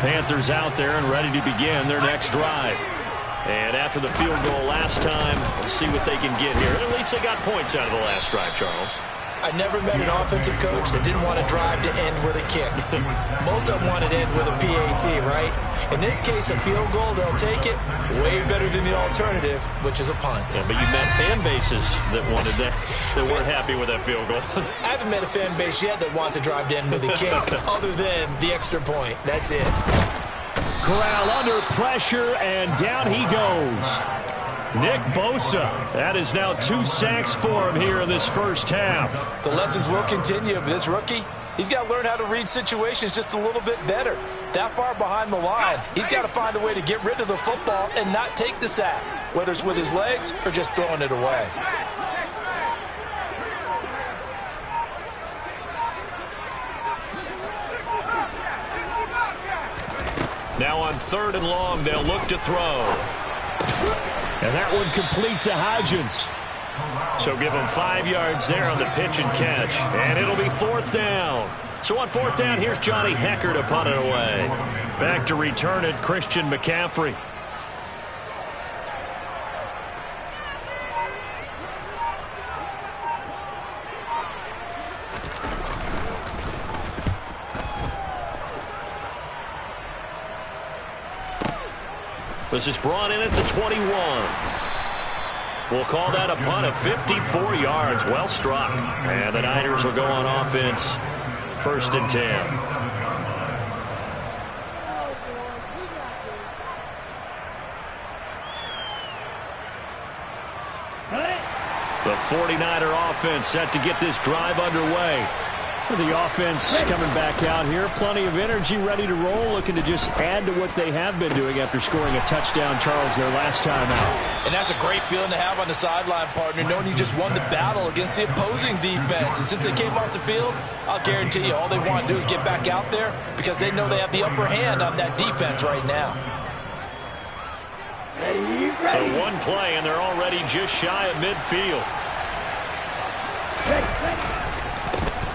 Panthers out there and ready to begin their next drive. And after the field goal last time, we'll see what they can get here. At least they got points out of the last drive, Charles. I never met an offensive coach that didn't want to drive to end with a kick. Most of them want to end with a PAT, right? In this case, a field goal, they'll take it. Way better than the alternative, which is a punt. Yeah, but you met fan bases that wanted that, that weren't happy with that field goal. I haven't met a fan base yet that wants to drive to end with a kick, other than the extra point. That's it. Corral under pressure, and down he goes. Nick Bosa. That is now 2 sacks for him here in this first half. The lessons will continue, but this rookie, he's got to learn how to read situations just a little bit better. That far behind the line, he's got to find a way to get rid of the football and not take the sack, whether it's with his legs or just throwing it away. Now on 3rd and long, they'll look to throw. And that one complete to Hodgins. So give him 5 yards there on the pitch and catch. And it'll be 4th down. So on 4th down, here's Johnny Hecker to punt it away. Back to return it, Christian McCaffrey. This is brought in at the 21. We'll call that a punt of 54 yards. Well struck. And the Niners will go on offense. 1st and 10. The 49er offense set to get this drive underway. The offense coming back out here. Plenty of energy, ready to roll, looking to just add to what they have been doing after scoring a touchdown, Charles, their last time out. And that's a great feeling to have on the sideline, partner, knowing you just won the battle against the opposing defense. And since they came off the field, I'll guarantee you all they want to do is get back out there because they know they have the upper hand on that defense right now. So one play, and they're already just shy of midfield.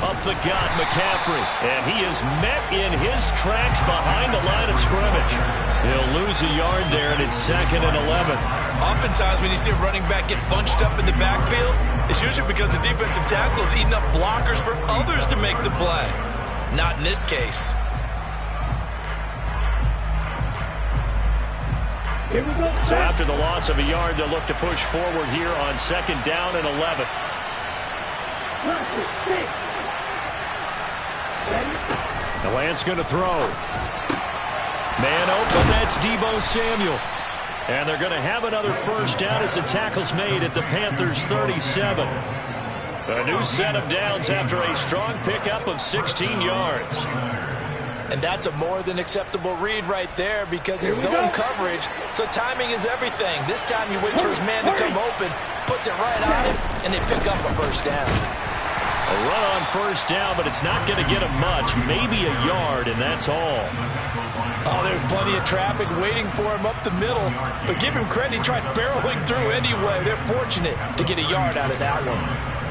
Up the gut, McCaffrey. And he is met in his tracks behind the line of scrimmage. He'll lose a yard there, and it's 2nd and 11. Oftentimes when you see a running back get bunched up in the backfield, it's usually because the defensive tackle is eating up blockers for others to make the play. Not in this case. Here we go. So after the loss of a yard, they'll look to push forward here on 2nd down and 11. The Lance going to throw. Man open, that's Deebo Samuel. And they're going to have another 1st down as the tackle's made at the Panthers' 37. A new set of downs after a strong pickup of 16 yards. And that's a more than acceptable read right there because it's zone coverage, so timing is everything. This time you wait for his man to come open, puts it right on him, and they pick up a 1st down. A run on 1st down, but it's not going to get him much. Maybe a yard, and that's all. Oh, there's plenty of traffic waiting for him up the middle. But give him credit, he tried barreling through anyway. They're fortunate to get a yard out of that one.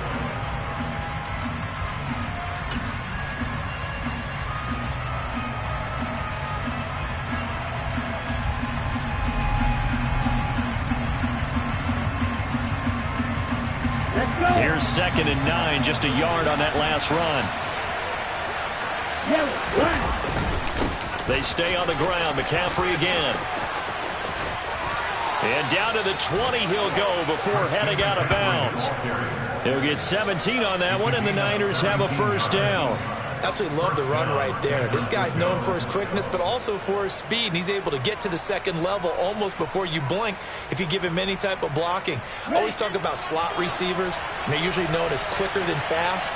Here's 2nd and 9, just a yard on that last run. They stay on the ground. McCaffrey again. And down to the 20 he'll go before heading out of bounds. He'll get 17 on that one, and the Niners have a 1st down. Absolutely love the run right there. This guy's known for his quickness, but also for his speed. And he's able to get to the 2nd level almost before you blink if you give him any type of blocking. I always talk about slot receivers, and they're usually known as quicker than fast.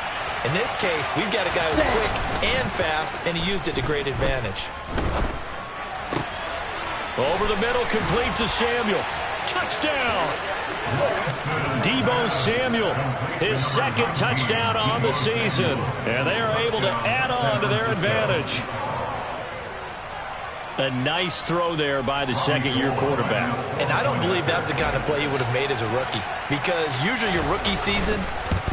In this case, we've got a guy who's quick and fast, and he used it to great advantage. Over the middle, complete to Samuel. Touchdown! Deebo Samuel, his 2nd touchdown on the season. And they are able to add on to their advantage. A nice throw there by the 2nd-year quarterback. And I don't believe that was the kind of play he would have made as a rookie. Because usually your rookie season,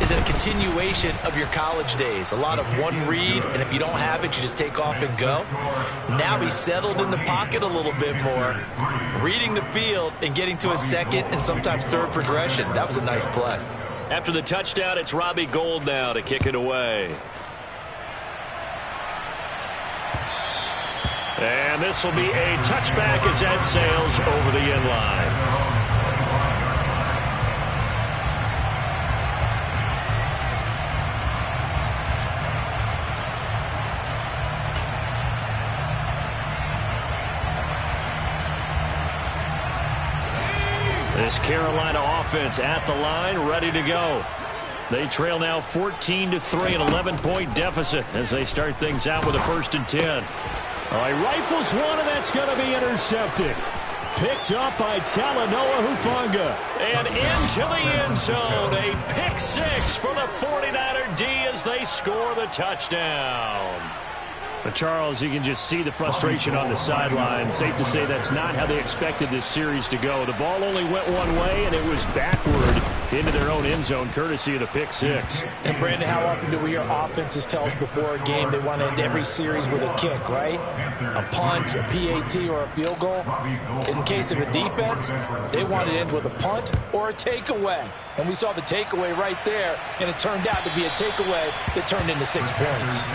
is a continuation of your college days. A lot of one read, and if you don't have it, you just take off and go. Now he's settled in the pocket a little bit more, reading the field and getting to a second and sometimes third progression. That was a nice play. After the touchdown, it's Robbie Gould now to kick it away. And this will be a touchback as that sails over the end line. This Carolina offense at the line, ready to go. They trail now 14-3, an 11-point deficit as they start things out with a 1st and 10. All right, rifles one, and that's going to be intercepted. Picked up by Talanoa Hufanga. And into the end zone, a pick 6 for the 49er D as they score the touchdown. But Charles, you can just see the frustration on the sideline. Safe to say that's not how they expected this series to go. The ball only went one way, and it was backward into their own end zone, courtesy of the pick 6. And, Brandon, how often do we hear offenses tell us before a game they want to end every series with a kick, right? A punt, a PAT, or a field goal. In case of a defense, they want to end with a punt or a takeaway. And we saw the takeaway right there, and it turned out to be a takeaway that turned into 6 points.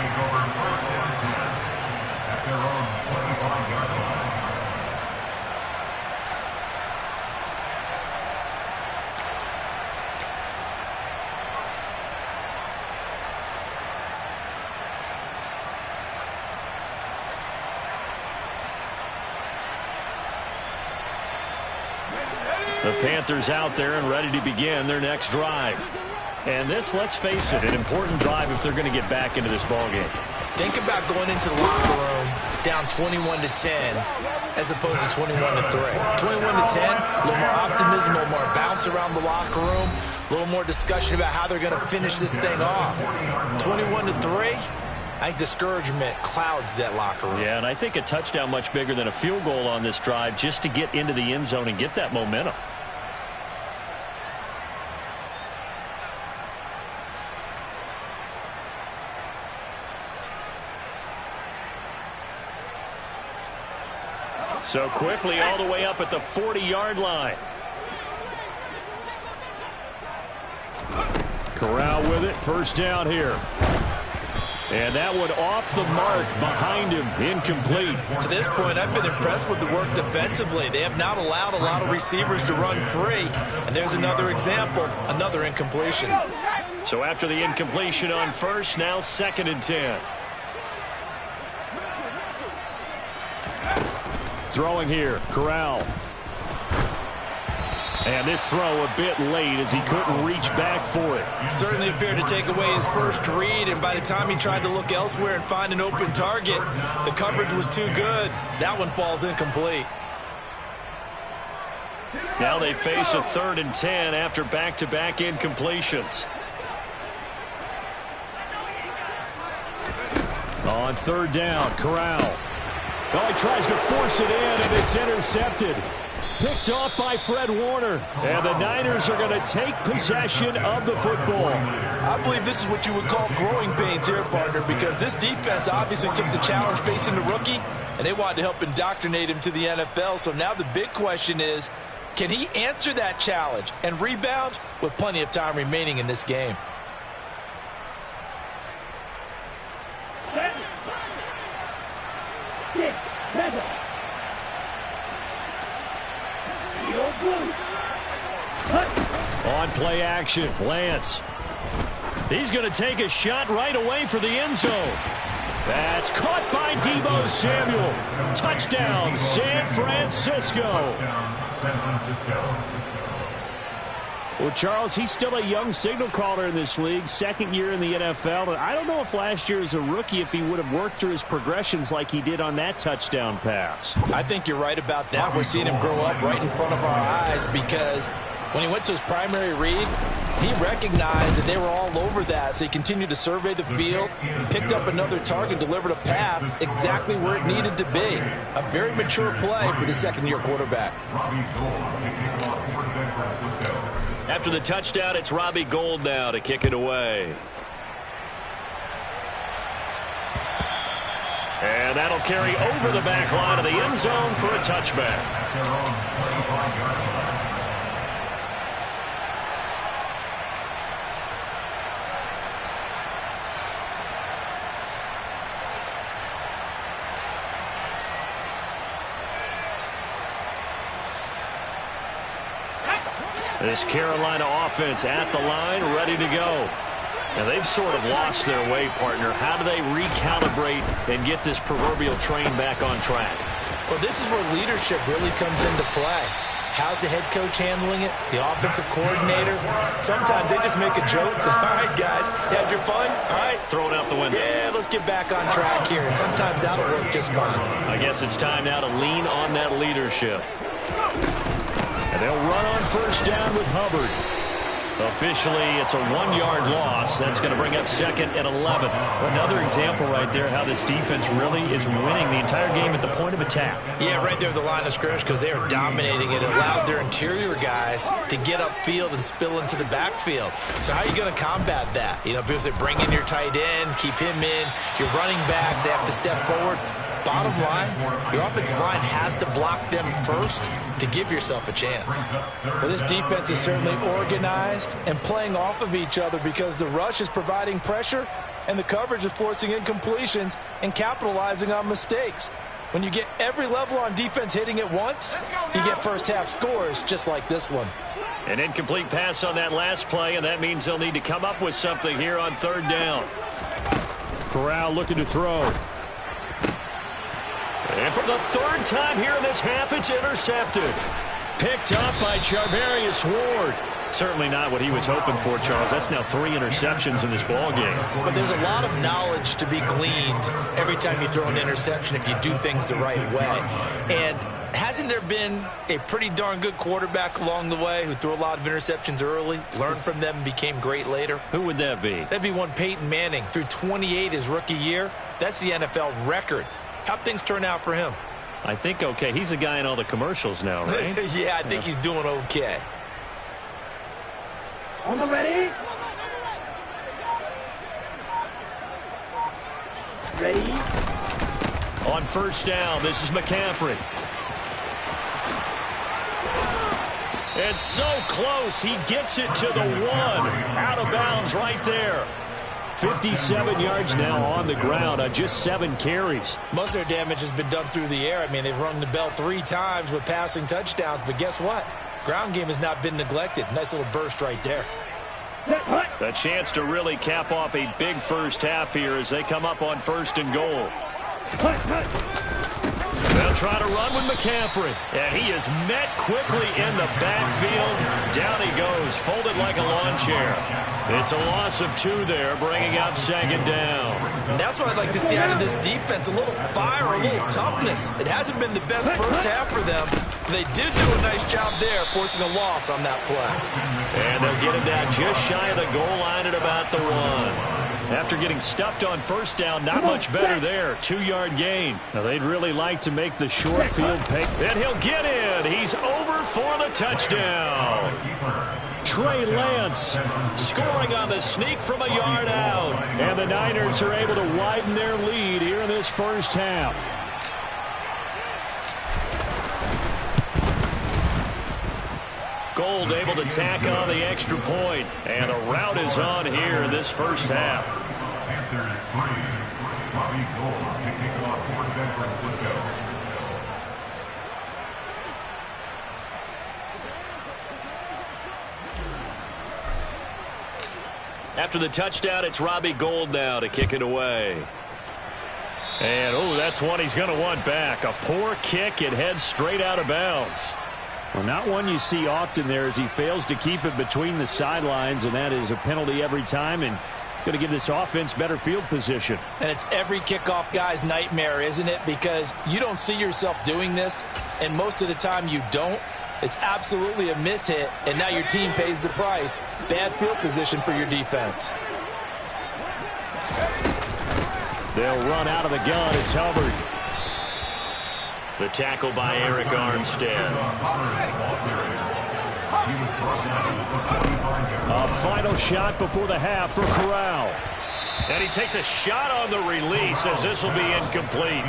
The Panthers out there and ready to begin their next drive. And this, let's face it, an important drive if they're going to get back into this ballgame. Think about going into the locker room down 21-10 as opposed to 21-3. 21-10, a little more optimism, a little more bounce around the locker room, a little more discussion about how they're going to finish this thing off. 21-3, I think discouragement clouds that locker room. Yeah, and I think a touchdown much bigger than a field goal on this drive just to get into the end zone and get that momentum. So quickly all the way up at the 40-yard line. Corral with it, 1st down here. And that one off the mark behind him, incomplete. To this point, I've been impressed with the work defensively. They have not allowed a lot of receivers to run free. And there's another example, another incompletion. So after the incompletion on 1st, now 2nd and 10. Throwing here, Corral. And this throw a bit late as he couldn't reach back for it. Certainly appeared to take away his first read, and by the time he tried to look elsewhere and find an open target, the coverage was too good. That one falls incomplete. Now they face a 3rd and 10 after back-to-back incompletions. On 3rd down, Corral. Oh, he tries to force it in, and it's intercepted. Picked off by Fred Warner. And the Niners are going to take possession of the football. I believe this is what you would call growing pains here, partner, because this defense obviously took the challenge facing the rookie, and they wanted to help indoctrinate him to the NFL. So now the big question is, can he answer that challenge and rebound with plenty of time remaining in this game? On play action, Lance. He's going to take a shot right away for the end zone. That's caught by Deebo Samuel. Touchdown, San Francisco. Well, Charles, he's still a young signal caller in this league, 2nd year in the NFL. And I don't know if last year as a rookie, if he would have worked through his progressions like he did on that touchdown pass. I think you're right about that. We're seeing him grow up right in front of our eyes because when he went to his primary read, he recognized that they were all over that. So he continued to survey the field, picked up another target, delivered a pass exactly where it needed to be. A very mature play for the 2nd-year quarterback. After the touchdown, it's Robbie Gould now to kick it away. And that'll carry over the back line of the end zone for a touchback. This Carolina offense at the line, ready to go. Now, they've sort of lost their way, partner. How do they recalibrate and get this proverbial train back on track? Well, this is where leadership really comes into play. How's the head coach handling it? The offensive coordinator? Sometimes they just make a joke. All right, guys, you had your fun? All right. Throw it out the window. Yeah, let's get back on track here. And sometimes that'll work just fine. I guess it's time now to lean on that leadership. And they'll run on first down with Hubbard. Officially, it's a 1-yard loss. That's going to bring up 2nd and 11. Another example right there how this defense really is winning the entire game at the point of attack. Yeah, right there at the line of scrimmage because they are dominating it. It allows their interior guys to get upfield and spill into the backfield. So how are you going to combat that? You know, because they bring in your tight end, keep him in. Your running backs, they have to step forward. Bottom line, your offensive line has to block them first to give yourself a chance. Well, this defense is certainly organized and playing off of each other because the rush is providing pressure and the coverage is forcing incompletions and capitalizing on mistakes. When you get every level on defense hitting at once, you get first-half scores just like this one. An incomplete pass on that last play, and that means they'll need to come up with something here on 3rd down. Corral looking to throw. And for the 3rd time here in this half, it's intercepted. Picked up by Charvarius Ward. Certainly not what he was hoping for, Charles. That's now 3 interceptions in this ball game. But there's a lot of knowledge to be gleaned every time you throw an interception if you do things the right way. And hasn't there been a pretty darn good quarterback along the way who threw a lot of interceptions early, learned from them, and became great later? Who would that be? That'd be one Peyton Manning. Threw 28 his rookie year. That's the NFL record. How'd things turn out for him? I think okay. He's a guy in all the commercials now, right? Yeah, I think he's doing okay. Almost ready? Ready? On first down, this is McCaffrey. It's so close. He gets it to the 1. Out of bounds right there. 57 yards now on the ground on just 7 carries. Most of their damage has been done through the air. I mean, they've rung the bell 3 times with passing touchdowns, but guess what? Ground game has not been neglected. Nice little burst right there. A chance to really cap off a big first half here as they come up on 1st and goal. They'll try to run with McCaffrey. And he is met quickly in the backfield. Down he goes, folded like a lawn chair. It's a loss of 2 there, bringing up 2nd down. And that's what I'd like to see out of this defense, a little fire, a little toughness. It hasn't been the best first half for them. They did do a nice job there, forcing a loss on that play. And they'll get him down just shy of the goal line at about the 1. After getting stuffed on first down, not much better there. 2-yard gain. Now, they'd really like to make the short field pay. And he'll get in. He's over for the touchdown. Trey Lance scoring on the sneak from a yard out. And the Niners are able to widen their lead here in this first half. Gould able to tack on the extra point. And a rout is on here in this first half. Panthers 3. Robbie Gould kicking off for San Francisco. After the touchdown, it's Robbie Gould now to kick it away. And, oh, that's one he's going to want back. A poor kick. It heads straight out of bounds. Well, not one you see often there as he fails to keep it between the sidelines, and that is a penalty every time and going to give this offense better field position. And it's every kickoff guy's nightmare, isn't it? Because you don't see yourself doing this, and most of the time you don't. It's absolutely a mishit, and now your team pays the price. Bad field position for your defense. They'll run out of the gun. It's Hubbard. The tackle by Eric Armstead. A final shot before the half for Corral. And he takes a shot on the release as this will be incomplete.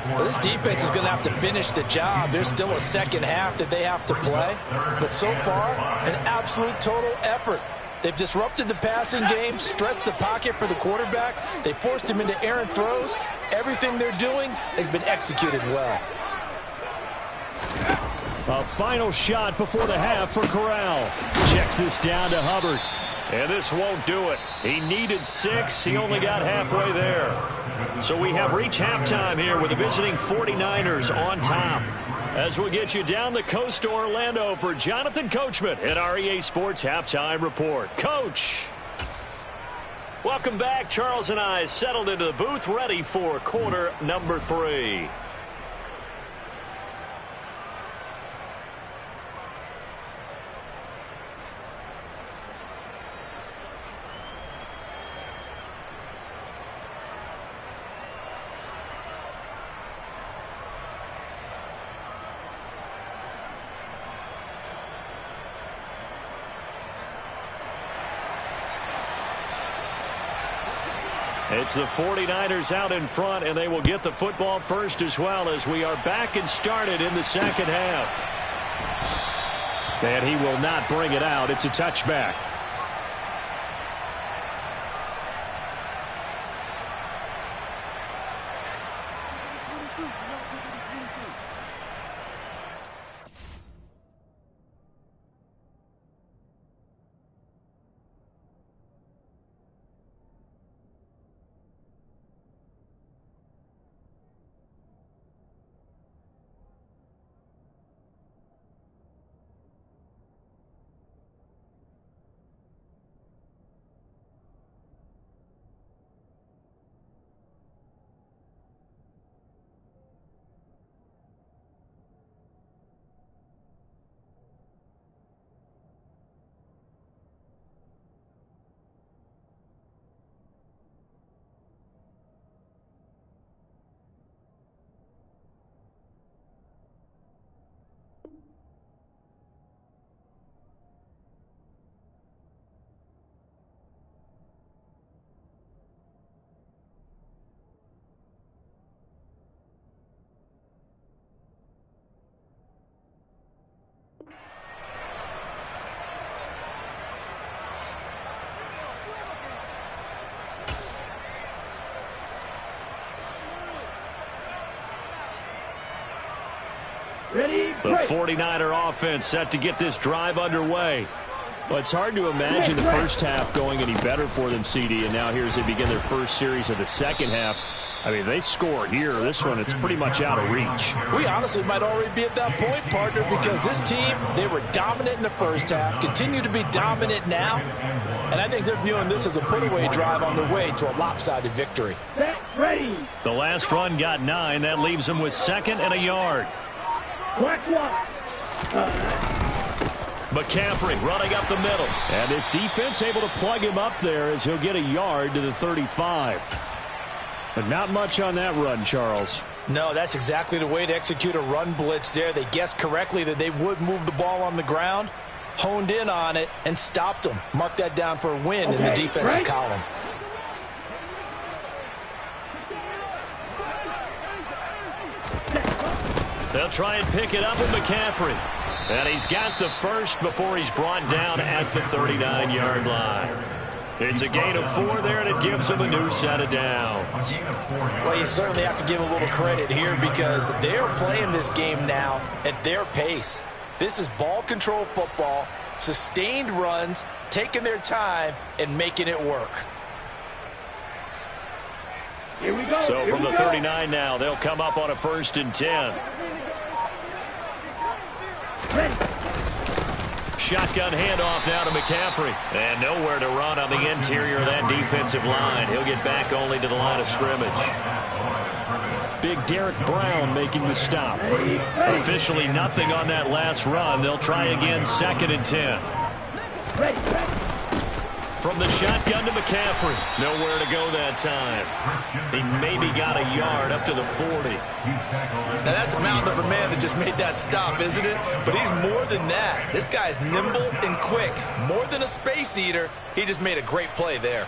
Well, this defense is going to have to finish the job. There's still a second half that they have to play. But so far, an absolute total effort. They've disrupted the passing game, stressed the pocket for the quarterback. They forced him into errant throws. Everything they're doing has been executed well. A final shot before the half for Corral. Checks this down to Hubbard. And this won't do it. He needed 6. He only got halfway there. So we have reached halftime here with the visiting 49ers on top. As we'll get you down the coast to Orlando for Jonathan Coachman at our EA Sports Halftime Report. Coach. Welcome back. Charles and I settled into the booth ready for quarter number 3. It's the 49ers out in front, and they will get the football first as well as we are back and started in the second half. And he will not bring it out. It's a touchback. The 49er offense set to get this drive underway. Well, it's hard to imagine the first half going any better for them, CD, and now here as they begin their first series of the second half. I mean, they score here. This one, it's pretty much out of reach. We honestly might already be at that point, partner, because this team, they were dominant in the first half, continue to be dominant now, and I think they're viewing this as a put-away drive on their way to a lopsided victory. The last run got 9. That leaves them with 2nd and a yard. McCaffrey running up the middle. And this defense able to plug him up there as he'll get a yard to the 35. But not much on that run, Charles. No, that's exactly the way to execute a run blitz there. They guessed correctly that they would move the ball on the ground, honed in on it, and stopped them. Mark that down for a win in the defense's column. They'll try and pick it up with McCaffrey. And he's got the first before he's brought down at the 39-yard line. It's a gain of 4 there, and it gives them a new set of downs. Well, you certainly have to give a little credit here because they're playing this game now at their pace. This is ball control football, sustained runs, taking their time, and making it work. Here we go. So from the 39 now, they'll come up on a 1st and 10. Shotgun handoff now to McCaffrey. And nowhere to run on the interior of that defensive line. He'll get back only to the line of scrimmage. Big Derek Brown making the stop. Officially nothing on that last run. They'll try again 2nd and 10. from the shotgun to McCaffrey. Nowhere to go that time. He maybe got a yard up to the 40. Now that's a mountain of a man that just made that stop, isn't it? But he's more than that. This guy's nimble and quick. More than a space eater. He just made a great play there.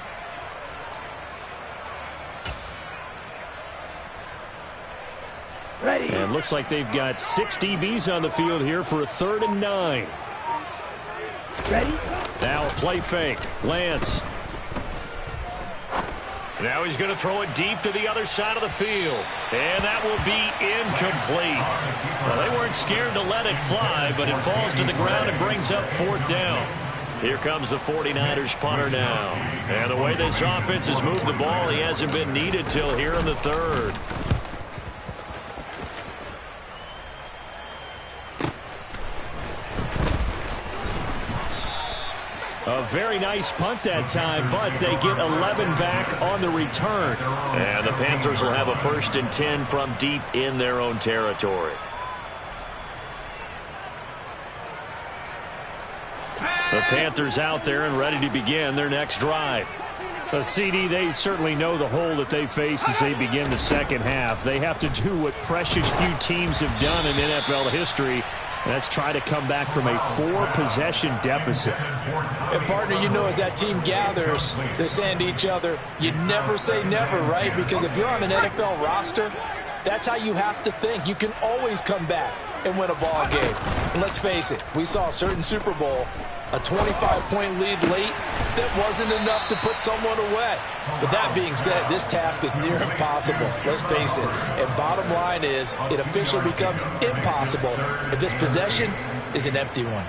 And looks like they've got 6 DBs on the field here for a 3rd and 9. Ready? Now a play fake. Lance. Now he's going to throw it deep to the other side of the field. And that will be incomplete. Well, they weren't scared to let it fly, but it falls to the ground and brings up 4th down. Here comes the 49ers punter now. And the way this offense has moved the ball, he hasn't been needed till here in the 3rd. A very nice punt that time, but they get 11 back on the return. And the Panthers will have a 1st and 10 from deep in their own territory. The Panthers out there and ready to begin their next drive. The CD, they certainly know the hole that they face as they begin the second half. They have to do what precious few teams have done in NFL history. Let's try to come back from a 4-possession deficit. And, partner, you know, as that team gathers, they're saying to each other, you never say never, right? Because if you're on an NFL roster, that's how you have to think. You can always come back and win a ball game. And let's face it, we saw a certain Super Bowl, a 25-point lead late, that wasn't enough to put someone away. But that being said, this task is near impossible. Let's face it. And bottom line is, it officially becomes impossible if this possession is an empty one.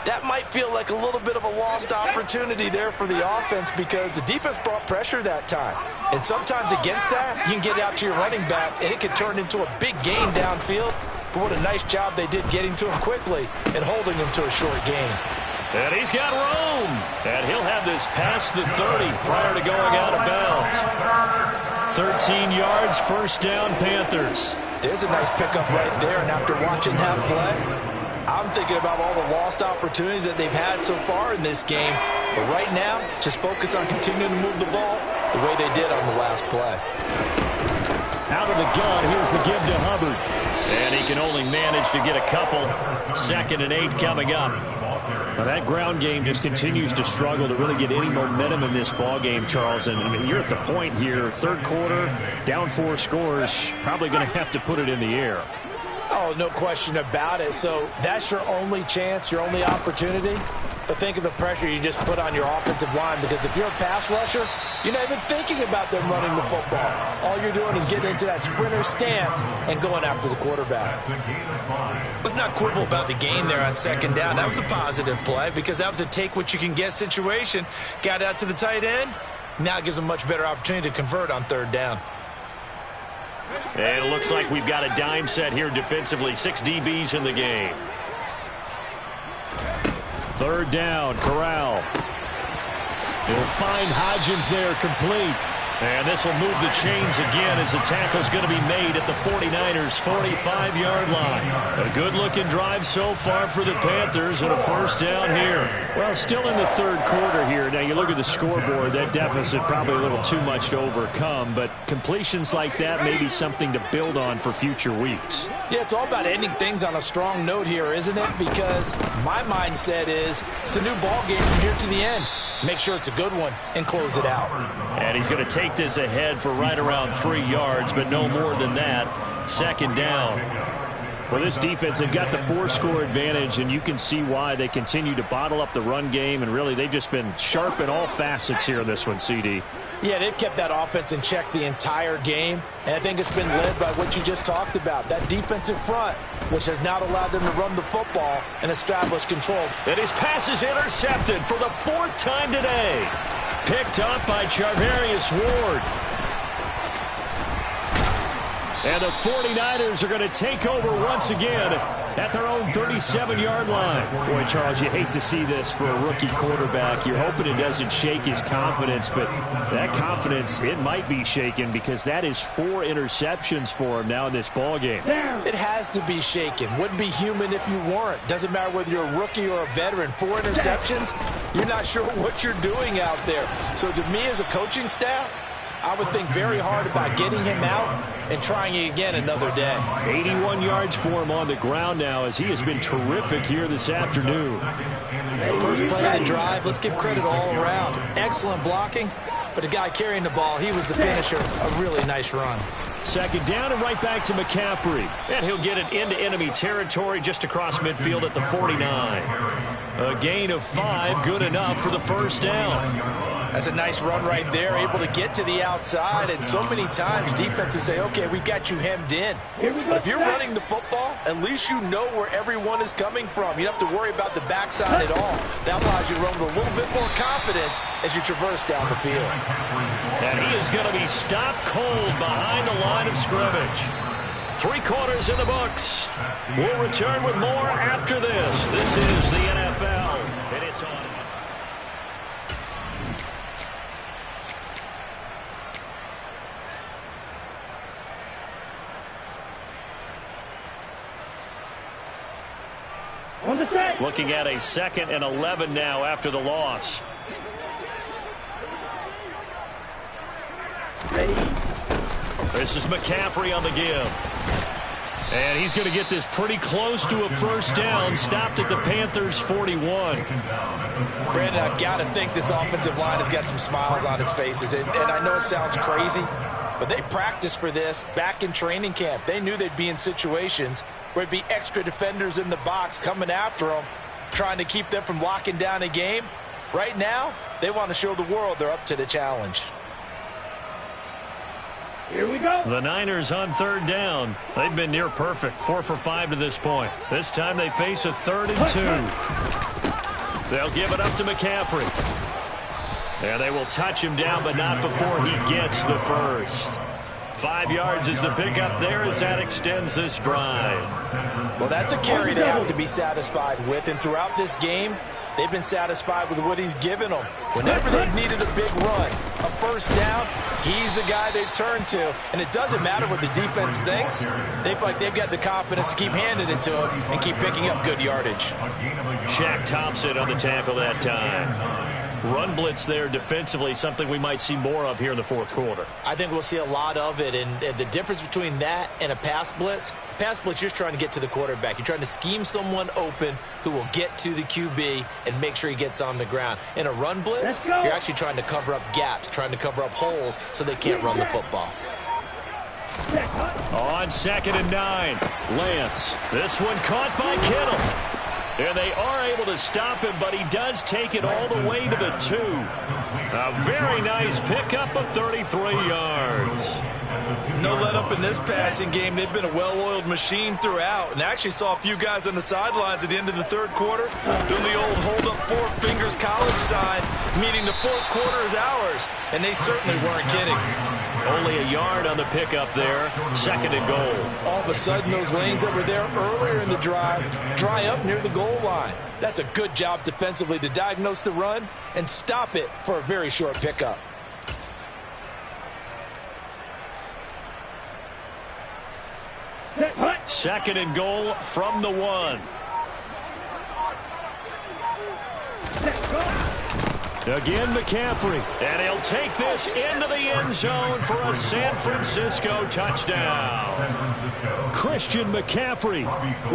That might feel like a little bit of a lost opportunity there for the offense because the defense brought pressure that time. And sometimes against that, you can get out to your running back, and it can turn into a big gain downfield. But what a nice job they did getting to him quickly and holding him to a short gain. And he's got room. And he'll have this past the 30 prior to going out of bounds. 13 yards, 1st down, Panthers. There's a nice pickup right there. And after watching that play, I'm thinking about all the lost opportunities that they've had so far in this game. But right now, just focus on continuing to move the ball the way they did on the last play. Out of the gun, here's the give to Hubbard. And he can only manage to get a couple. 2nd and 8 coming up. Now that ground game just continues to struggle to really get any momentum in this ball game, Charles. And I mean, you're at the point here, 3rd quarter, down 4 scores, probably going to have to put it in the air. Oh, no question about it. So that's your only chance, your only opportunity. But think of the pressure you just put on your offensive line, because if you're a pass rusher, you're not even thinking about them running the football. All you're doing is getting into that sprinter stance and going after the quarterback. Let's not quibble about the gain there on 2nd down. That was a positive play because that was a take-what-you-can-get situation. Got out to the tight end. Now it gives them a much better opportunity to convert on 3rd down. And it looks like we've got a dime set here defensively. 6 DBs in the game. 3rd down, Corral. He'll find Hodgins there, complete. And this will move the chains again as the tackle's going to be made at the 49ers' 45-yard line. A good-looking drive so far for the Panthers and a 1st down here. Well, still in the 3rd quarter here. Now, you look at the scoreboard, that deficit probably a little too much to overcome, but completions like that may be something to build on for future weeks. Yeah, it's all about ending things on a strong note here, isn't it? Because my mindset is it's a new ball game from here to the end. Make sure it's a good one and close it out. And he's going to take this ahead for right around 3 yards, but no more than that. 2nd down. Well, this defense, they've got the 4-score advantage, and you can see why they continue to bottle up the run game, and really they've just been sharp in all facets here in this one, CD. Yeah, they've kept that offense in check the entire game, and I think it's been led by what you just talked about, that defensive front, which has not allowed them to run the football and establish control. And his pass is intercepted for the 4th time today. Picked up by Charvarius Ward. And the 49ers are going to take over once again at their own 37-yard line. Boy, Charles, you hate to see this for a rookie quarterback. You're hoping it doesn't shake his confidence, but that confidence, it might be shaken because that is 4 interceptions for him now in this ballgame. It has to be shaken. Wouldn't be human if you weren't. Doesn't matter whether you're a rookie or a veteran. 4 interceptions, you're not sure what you're doing out there. So to me as a coaching staff, I would think very hard about getting him out and trying it again another day. 81 yards for him on the ground now as he has been terrific here this afternoon. First play of the drive, let's give credit all around. Excellent blocking, but the guy carrying the ball, he was the finisher. A really nice run. Second down and right back to McCaffrey. And he'll get it into enemy territory just across midfield at the 49. A gain of 5, good enough for the first down. That's a nice run right there, able to get to the outside. And so many times defenses say, okay, we got you hemmed in. But if you're running the football, at least you know where everyone is coming from. You don't have to worry about the backside at all. That allows you to run with a little bit more confidence as you traverse down the field. And he is going to be stopped cold behind the line of scrimmage. 3 quarters in the books. We'll return with more after this. This is the NFL, and it's on. Looking at a 2nd and 11 now after the loss. This is McCaffrey on the give. And he's going to get this pretty close to a first down. Stopped at the Panthers' 41. Brandon, I've got to think this offensive line has got some smiles on its faces. And I know it sounds crazy, but they practiced for this back in training camp. They knew they'd be in situations where it'd be extra defenders in the box coming after them, trying to keep them from locking down a game. Right now, they want to show the world they're up to the challenge. Here we go. The Niners on 3rd down. They've been near perfect, 4 for 5 to this point. This time they face a 3rd and 2. They'll give it up to McCaffrey. And they will touch him down, but not before he gets the first. 5 yards is the pickup there as that extends this drive. Well, that's a carry they have to be satisfied with, and throughout this game, they've been satisfied with what he's given them. Whenever they've needed a big run, a first down, he's the guy they've turned to. And it doesn't matter what the defense thinks. They feel like they've got the confidence to keep handing it to him and keep picking up good yardage. Shaq Thompson on the tackle that time. Run blitz there defensively, something we might see more of here in the 4th quarter. I think we'll see a lot of it, and the difference between that and a pass blitz, you're just trying to get to the quarterback. You're trying to scheme someone open who will get to the QB and make sure he gets on the ground. In a run blitz, you're actually trying to cover up gaps, trying to cover up holes so they can't run the football. On 2nd and 9, Lance. This one caught by Kittle. And they are able to stop him, but he does take it all the way to the 2. A very nice pickup of 33 yards. No let up in this passing game. They've been a well-oiled machine throughout. And actually saw a few guys on the sidelines at the end of the 3rd quarter doing the old hold up 4 fingers college sign, meaning the 4th quarter is ours. And they certainly weren't kidding. Only a yard on the pickup there. 2nd and goal. All of a sudden, those lanes that were there earlier in the drive dry up near the goal line. That's a good job defensively to diagnose the run and stop it for a very short pickup. Second and goal from the 1. Again, McCaffrey. And he'll take this into the end zone for a San Francisco touchdown. Christian McCaffrey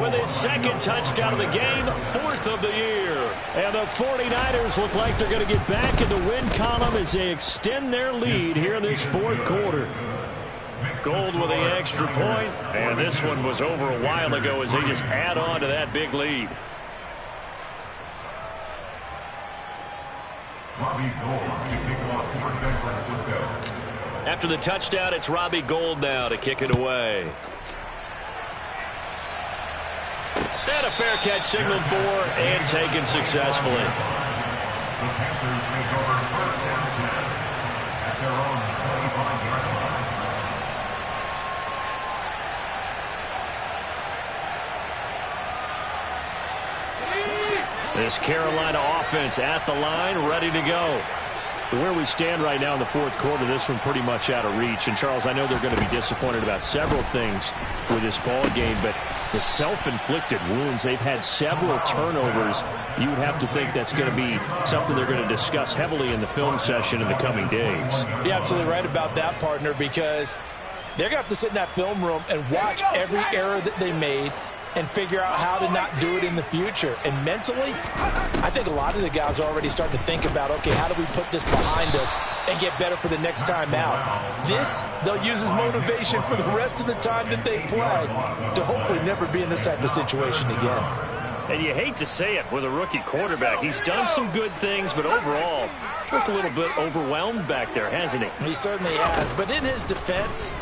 with his 2nd touchdown of the game, 4th of the year. And the 49ers look like they're going to get back in the win column as they extend their lead here in this 4th quarter. Gold with the extra point, and this one was over a while ago as they just add on to that big lead. After the touchdown, it's Robbie Gould now to kick it away. And a fair catch signaled for and taken successfully. The Panthers take over first down at their own 25-yard line. This Carolina offense at the line, ready to go. Where we stand right now in the fourth quarter, this one pretty much out of reach. And, Charles, I know they're going to be disappointed about several things with this ball game, but the self-inflicted wounds, they've had several turnovers. You would have to think that's going to be something they're going to discuss heavily in the film session in the coming days. You're absolutely right about that, partner, because they're going to have to sit in that film room and watch every error that they made and figure out how to not do it in the future. And mentally, I think a lot of the guys are already starting to think about, okay, how do we put this behind us and get better for the next time out? This, they'll use as motivation for the rest of the time that they play to hopefully never be in this type of situation again. And you hate to say it with a rookie quarterback. He's done some good things, but overall, looked a little bit overwhelmed back there, hasn't he? He certainly has. But in his defense,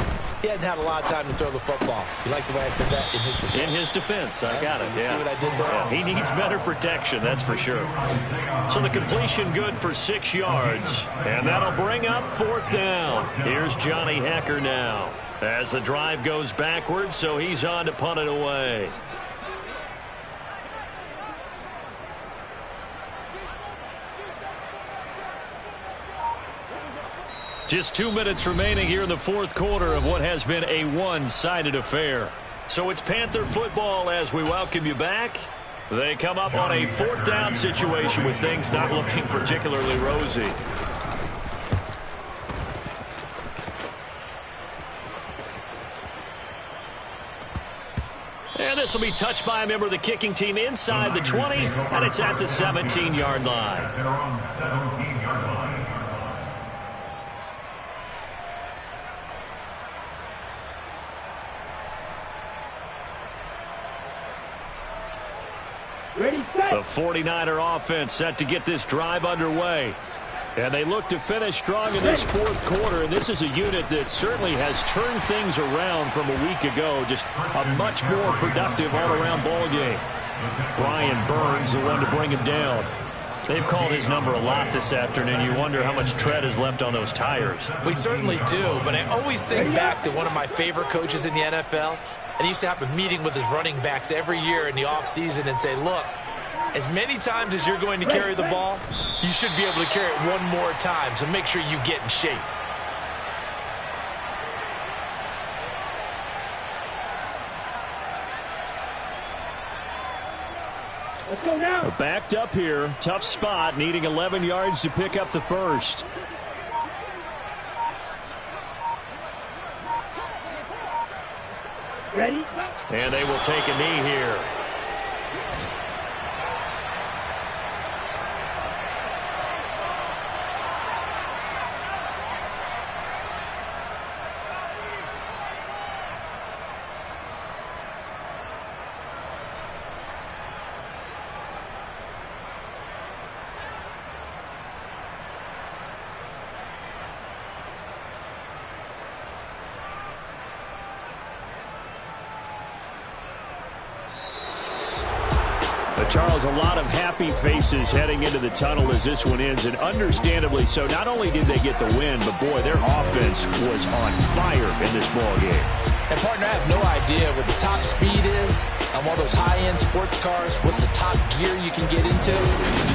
he hadn't had a lot of time to throw the football. You like the way I said that? In his defense. In his defense. I got it. You see what I did there? Yeah, he needs better protection, that's for sure. So the completion good for 6 yards. And that'll bring up 4th down. Here's Johnny Hecker now. As the drive goes backwards, so he's on to punt it away. Just 2 minutes remaining here in the fourth quarter of what has been a one-sided affair. So it's Panther football as we welcome you back. They come up on a 4th down situation with things not looking particularly rosy. And this will be touched by a member of the kicking team inside the 20, and it's at the 17-yard line. They're on 17-yard line. The 49er offense set to get this drive underway. And they look to finish strong in this fourth quarter. And this is a unit that certainly has turned things around from a week ago. Just a much more productive all-around ball game. Brian Burns, the one to bring him down. They've called his number a lot this afternoon. You wonder how much tread is left on those tires. We certainly do, but I always think back to one of my favorite coaches in the NFL. And he used to have a meeting with his running backs every year in the offseason and say, look, as many times as you're going to carry the ball, you should be able to carry it one more time, so make sure you get in shape. Let's go now. We're backed up here. Tough spot, needing 11 yards to pick up the first. Ready? And they will take a knee here. Charles, a lot of happy faces heading into the tunnel as this one ends, and understandably so. Not only did they get the win, but, boy, their offense was on fire in this ball game. And, partner, I have no idea what the top speed is on one of those high-end sports cars. What's the top gear you can get into?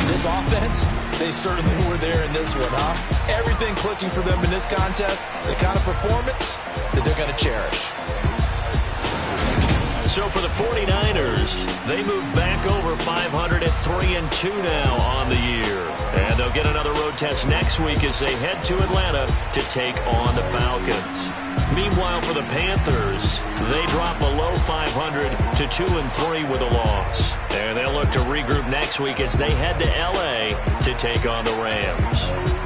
This offense, they certainly were there in this one, huh? Everything clicking for them in this contest, the kind of performance that they're going to cherish. So for the 49ers, they move back over 500 at 3-2 now on the year. And they'll get another road test next week as they head to Atlanta to take on the Falcons. Meanwhile, for the Panthers, they drop below 500 to 2-3 with a loss. And they'll look to regroup next week as they head to L.A. to take on the Rams.